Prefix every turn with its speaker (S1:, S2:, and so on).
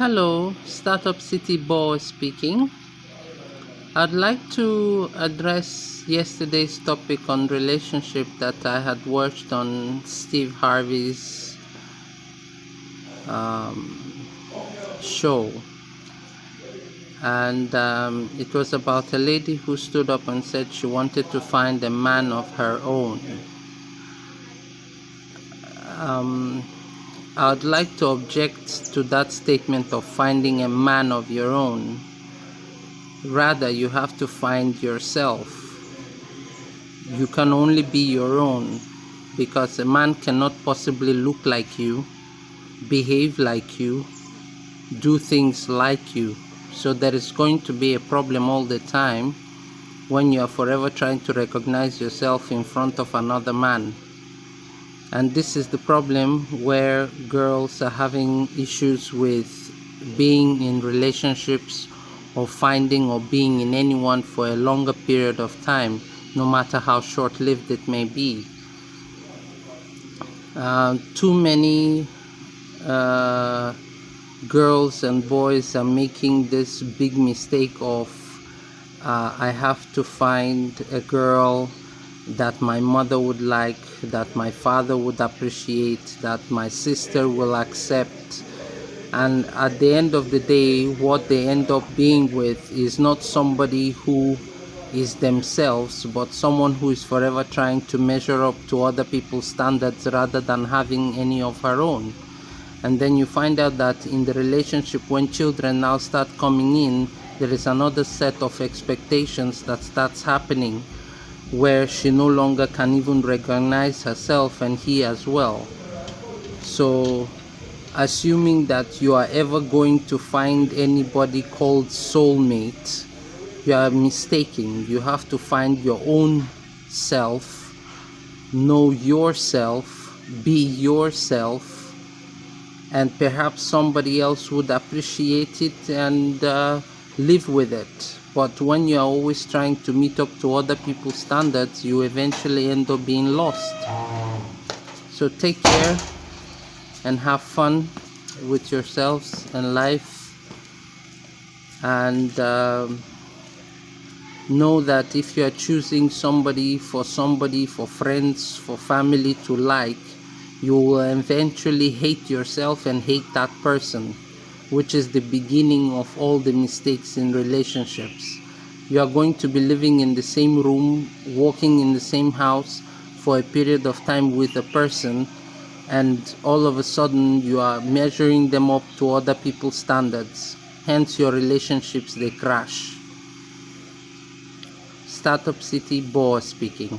S1: Hello, Startup City Boy speaking. I'd like to address yesterday's topic on relationship that I had watched on Steve Harvey's show. And it was about a lady who stood up and said she wanted to find a man of her own. I'd like to object to that statement of finding a man of your own. Rather, you have to find yourself. You can only be your own, because a man cannot possibly look like you, behave like you, do things like you. So there is going to be a problem all the time when you are forever trying to recognize yourself in front of another man. And this is the problem where girls are having issues with being in relationships or finding or being in anyone for a longer period of time, no matter how short-lived it may be. Too many girls and boys are making this big mistake of I have to find a girl that my mother would like, that my father would appreciate, that my sister will accept. And at the end of the day, what they end up being with is not somebody who is themselves, but someone who is forever trying to measure up to other people's standards rather than having any of her own. And then you find out that in the relationship, when children now start coming in, there is another set of expectations that starts happening, where she no longer can even recognize herself, and he as well. So assuming that you are ever going to find anybody called soulmate, you are mistaken. You have to find your own self, know yourself, be yourself, and perhaps somebody else would appreciate it and live with it. But when you are always trying to meet up to other people's standards, you eventually end up being lost. So take care and have fun with yourselves and life, and know that if you are choosing somebody, for friends, for family to like, you will eventually hate yourself and hate that person, which is the beginning of all the mistakes in relationships. You are going to be living in the same room, walking in the same house for a period of time with a person, and all of a sudden you are measuring them up to other people's standards. Hence your relationships, they crash. Startup City Boy speaking.